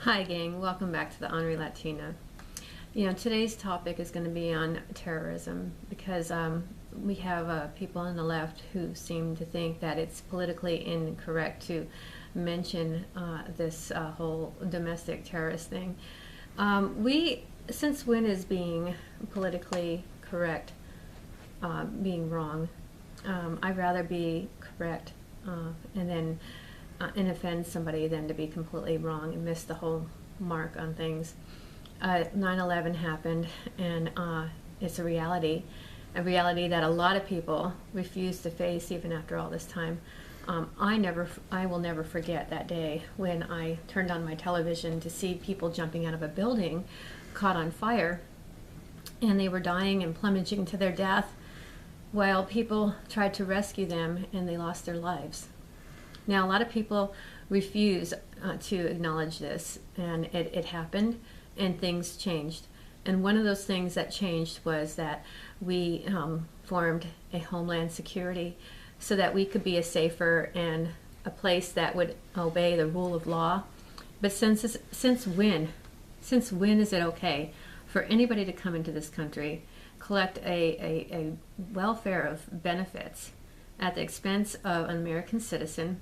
Hi gang, welcome back to the Honorary Latina. Today's topic is going to be on terrorism because we have people on the left who seem to think that it's politically incorrect to mention this whole domestic terrorist thing. Since when is being politically correct being wrong? I'd rather be correct and offend somebody than to be completely wrong and miss the whole mark on things. 9/11 happened, and it's a reality that a lot of people refuse to face even after all this time. I will never forget that day when I turned on my television to see people jumping out of a building caught on fire, and they were dying and plummeting to their death while people tried to rescue them and they lost their lives. Now, a lot of people refuse to acknowledge this, and it happened, and things changed. And one of those things that changed was that we formed a Homeland Security so that we could be a safer and a place that would obey the rule of law. But since when is it okay for anybody to come into this country, collect a welfare of benefits at the expense of an American citizen,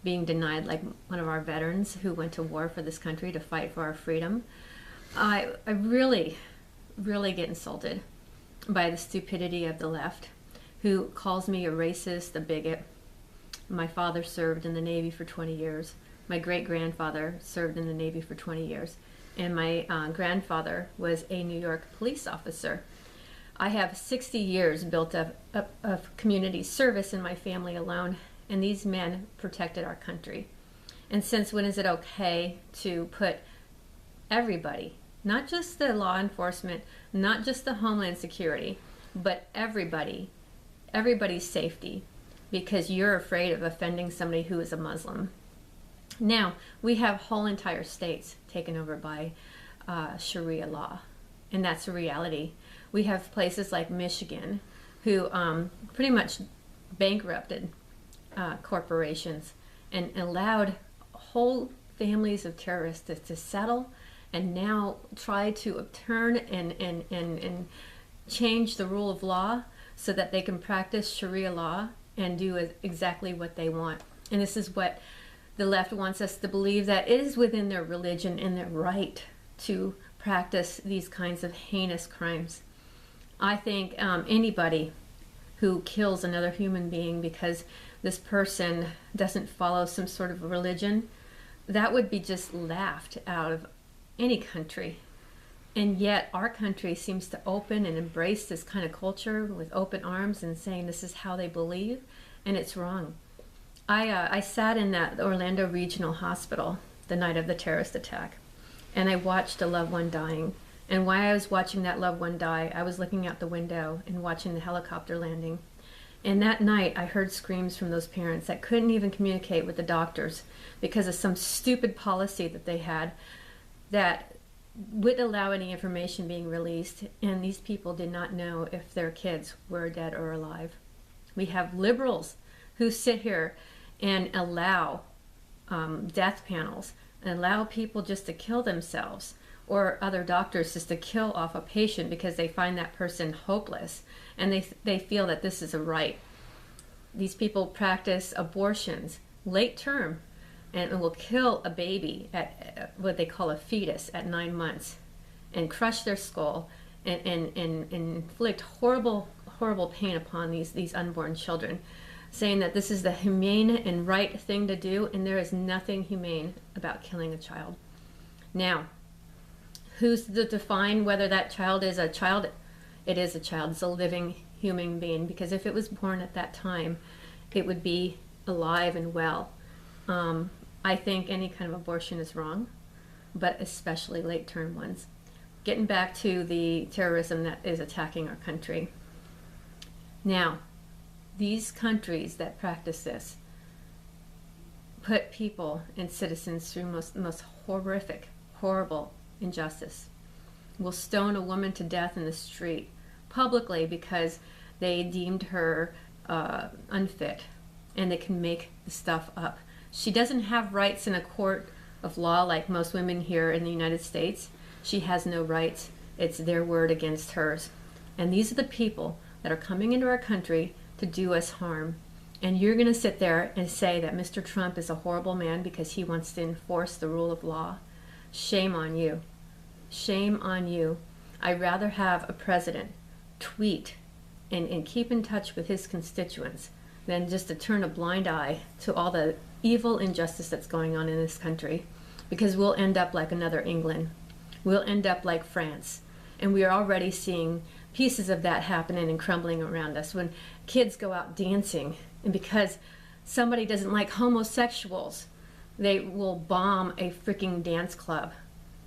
being denied, like one of our veterans who went to war for this country to fight for our freedom? I really get insulted by the stupidity of the left, who calls me a racist, a bigot. My father served in the Navy for 20 years. My great-grandfather served in the Navy for 20 years. And my grandfather was a New York police officer. I have 60 years built of community service in my family alone, and these men protected our country. And since when is it okay to put everybody, not just the law enforcement, not just the Homeland Security, but everybody's safety, because you're afraid of offending somebody who is a Muslim? Now, we have whole entire states taken over by Sharia law, and that's a reality. We have places like Michigan who pretty much bankrupted corporations and allowed whole families of terrorists to settle, and now try to upturn and change the rule of law so that they can practice Sharia law and do exactly what they want. And this is what the left wants us to believe, that it is within their religion and their right to practice these kinds of heinous crimes. I think anybody who kills another human being because this person doesn't follow some sort of religion, that would be just laughed out of any country. And yet our country seems to open and embrace this kind of culture with open arms and saying this is how they believe, and it's wrong. I sat in that Orlando Regional Hospital the night of the terrorist attack, and I watched a loved one dying. And while I was watching that loved one die, I was looking out the window and watching the helicopter landing. And that night, I heard screams from those parents that couldn't even communicate with the doctors because of some stupid policy that they had that wouldn't allow any information being released. And these people did not know if their kids were dead or alive. We have liberals who sit here and allow death panels and allow people just to kill themselves, or other doctors just to kill off a patient because they find that person hopeless, and they feel that this is a right. These people practice abortions late term and will kill a baby at what they call a fetus at 9 months and crush their skull and inflict horrible pain upon these unborn children, saying that this is the humane and right thing to do, and there is nothing humane about killing a child. Now, who's to define whether that child is a child? It is a child. It's a living human being, because if it was born at that time, it would be alive and well. I think any kind of abortion is wrong, but especially late-term ones. Getting back to the terrorism that is attacking our country. Now, these countries that practice this put people and citizens through most horrific, horrible injustice. Will stone a woman to death in the street publicly because they deemed her unfit, and they can make the stuff up. She doesn't have rights in a court of law like most women here in the United States, she has no rights. It's their word against hers. And these are the people that are coming into our country to do us harm. And you're going to sit there and say that Mr. Trump is a horrible man because he wants to enforce the rule of law. Shame on you. Shame on you. I'd rather have a president tweet and keep in touch with his constituents than just to turn a blind eye to all the evil injustice that's going on in this country, because we'll end up like another England. We'll end up like France. And we are already seeing pieces of that happening and crumbling around us. When kids go out dancing, and because somebody doesn't like homosexuals, they will bomb a freaking dance club,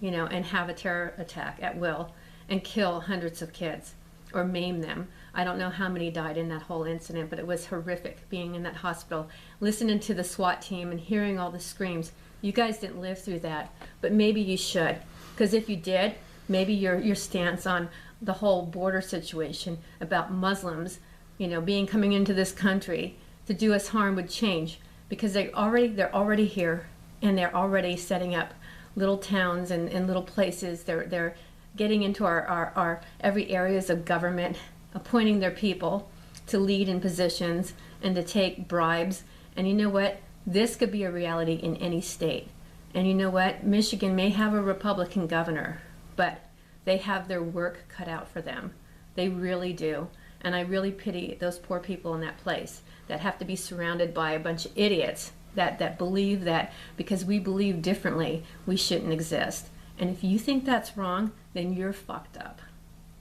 and have a terror attack at will and kill hundreds of kids or maim them. I don't know how many died in that whole incident, but it was horrific being in that hospital, listening to the SWAT team and hearing all the screams. You guys didn't live through that, but maybe you should, because if you did, maybe your stance on the whole border situation about Muslims, coming into this country to do us harm would change, because they're already here, and they're already setting up little towns and little places. They're getting into our every areas of government, appointing their people to lead in positions and to take bribes. And you know what? This could be a reality in any state. And you know what? Michigan may have a Republican governor, but they have their work cut out for them. They really do. And I really pity those poor people in that place that have to be surrounded by a bunch of idiots that believe that because we believe differently, we shouldn't exist. And if you think that's wrong, then you're fucked up.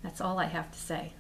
That's all I have to say.